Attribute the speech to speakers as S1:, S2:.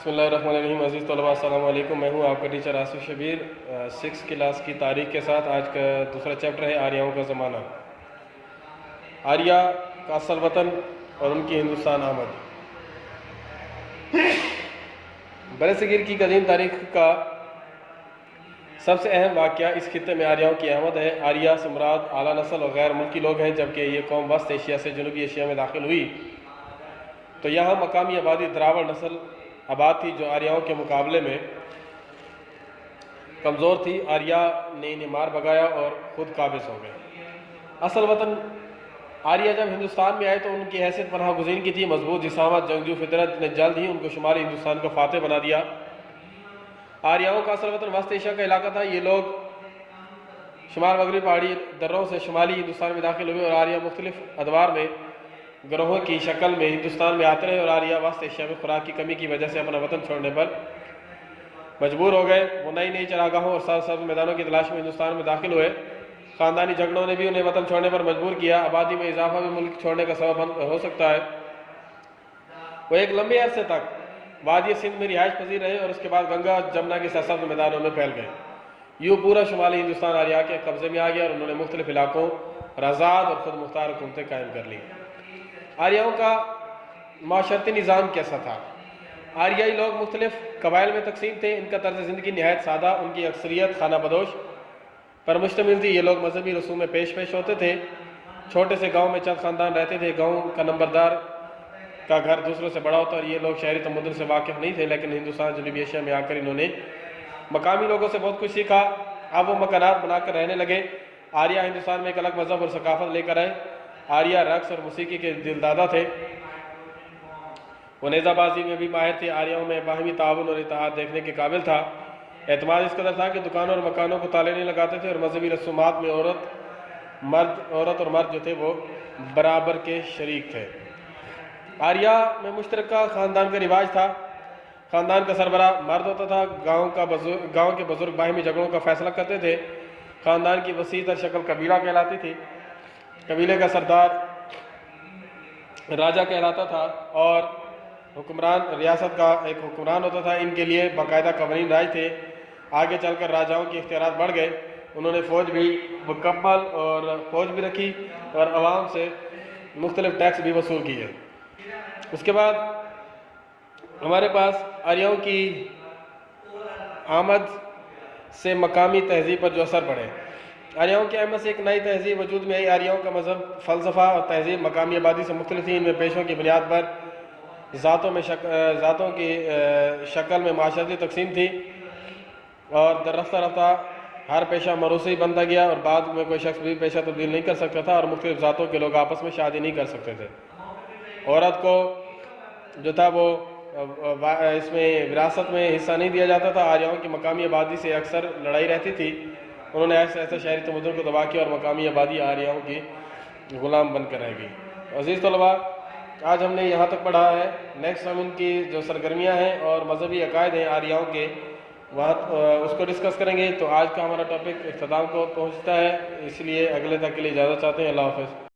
S1: بسم اللہ الرحمن الرحیم۔ عزیز طلباء السلام علیکم، میں ہوں آپ کا ٹیچر آصف شبیر۔ 6 کلاس کی تاریخ کے ساتھ آج کا دوسرا چیپٹر ہے آریاؤں کا زمانہ، آریہ کا اصل وطن اور ان کی ہندوستان آمد۔ برِ صغیر کی قدیم تاریخ کا سب سے اہم واقعہ اس خطے میں آریاؤں کی آمد ہے۔ آریہ سے مراد اعلیٰ نسل اور غیر ملکی لوگ ہیں۔ جبکہ یہ قوم وسط ایشیا سے جنوبی ایشیا میں داخل ہوئی تو یہاں مقامی آبادی دراوڑ نسل آباد تھی، جو آریاؤں کے مقابلے میں کمزور تھی۔ آریہ نے انہیں مار بھگایا اور خود قابض ہو گئے۔ اصل وطن آریہ جب ہندوستان میں آئے تو ان کی حیثیت پناہ گزین کی تھی۔ مضبوط جسامت جنگجو فطرت نے جلد ہی ان کو شمالی ہندوستان کا فاتح بنا دیا۔ آریاؤں کا اصل وطن وسط ایشیا کا علاقہ تھا۔ یہ لوگ شمال مغربی پہاڑی دروں سے شمالی ہندوستان میں داخل ہوئے اور آریہ مختلف ادوار میں گروہوں کی شکل میں ہندوستان میں آتے رہے، اور آریہ وسط ایشیا میں خوراک کی کمی کی وجہ سے اپنا وطن چھوڑنے پر مجبور ہو گئے۔ وہ نئی چراگاہوں اور سرسبز میدانوں کی تلاش میں ہندوستان میں داخل ہوئے۔ خاندانی جھگڑوں نے بھی انہیں وطن چھوڑنے پر مجبور کیا۔ آبادی میں اضافہ بھی ملک چھوڑنے کا سبب ہو سکتا ہے۔ وہ ایک لمبے عرصے تک وادی سندھ میں رہائش پذیر رہے اور اس کے بعد گنگا اور جمنا کے سرسبز میدانوں میں پھیل گئے۔ یوں پورا شمالی ہندوستان آریہ کے قبضے میں آ گیا اور انہوں نے مختلف علاقوں پر آزاد اور خود مختار حکومتیں قائم کر لیں۔ آریاؤں کا معاشرتی نظام کیسا تھا؟ آریائی لوگ مختلف قبائل میں تقسیم تھے۔ ان کا طرز زندگی نہایت سادہ، ان کی اکثریت خانہ بدوش پر مشتمل تھی۔ یہ لوگ مذہبی رسوم میں پیش ہوتے تھے۔ چھوٹے سے گاؤں میں چند خاندان رہتے تھے۔ گاؤں کا نمبردار کا گھر دوسروں سے بڑا ہوتا اور یہ لوگ شہری تمدن سے واقف نہیں تھے، لیکن ہندوستان جنوبی ایشیا میں آ کر انہوں نے مقامی لوگوں سے بہت کچھ سیکھا۔ اب وہ مکانات بنا کر رہنے لگے۔ آریہ ہندوستان میں ایک الگ مذہب اور ثقافت لے کر آئے۔ آریہ رقص اور موسیقی کے دلدادہ تھے۔ وہ نیزہ بازی میں بھی ماہر تھے۔ آریاؤں میں باہمی تعاون اور اتحاد دیکھنے کے قابل تھا۔ اعتماد اس قدر تھا کہ دکانوں اور مکانوں کو تالے نہیں لگاتے تھے، اور مذہبی رسومات میں عورت اور مرد جو تھے وہ برابر کے شریک تھے۔ آریہ میں مشترکہ خاندان کا رواج تھا۔ خاندان کا سربراہ مرد ہوتا تھا۔ گاؤں کے بزرگ باہمی جھگڑوں کا فیصلہ کرتے تھے۔ خاندان کی وسیع تر شکل قبیلہ کہلاتی تھی۔ قبیلے کا سردار راجہ کہلاتا تھا اور حکمران ریاست کا ایک حکمران ہوتا تھا۔ ان کے لیے باقاعدہ قوانین رائج تھے۔ آگے چل کر راجاؤں کے اختیارات بڑھ گئے۔ انہوں نے فوج بھی رکھی اور عوام سے مختلف ٹیکس بھی وصول کیے۔ اس کے بعد ہمارے پاس آریاؤں کی آمد سے مقامی تہذیب پر جو اثر پڑے۔ آریاؤں کی آمد سے ایک نئی تہذیب وجود میں آئی۔ آریاؤں کا مذہب، فلسفہ اور تہذیب مقامی آبادی سے مختلف تھی۔ ان میں پیشوں کی بنیاد پر ذاتوں کی شکل میں معاشرتی تقسیم تھی، اور رفتہ رفتہ ہر پیشہ موروثی بنتا گیا، اور بعد میں کوئی شخص بھی پیشہ تبدیل نہیں کر سکتا تھا، اور مختلف ذاتوں کے لوگ آپس میں شادی نہیں کر سکتے تھے۔ عورت کو جو تھا وہ اس میں وراثت میں حصہ نہیں دیا جاتا تھا۔ آریاؤں کی مقامی آبادی سے اکثر لڑائی رہتی تھی۔ انہوں نے ایسے شہری تمدن کو تباہ کیا اور مقامی آبادی آریاؤں کی غلام بن کر رہ گئی۔ عزیز طلباء، آج ہم نے یہاں تک پڑھا ہے۔ نیکسٹ ہم ان کی جو سرگرمیاں ہیں اور مذہبی عقائد ہیں آریاؤں کے، وہاں اس کو ڈسکس کریں گے۔ تو آج کا ہمارا ٹاپک اختتام کو پہنچتا ہے، اس لیے اگلے تک کے لیے اجازت چاہتے ہیں۔ اللہ حافظ۔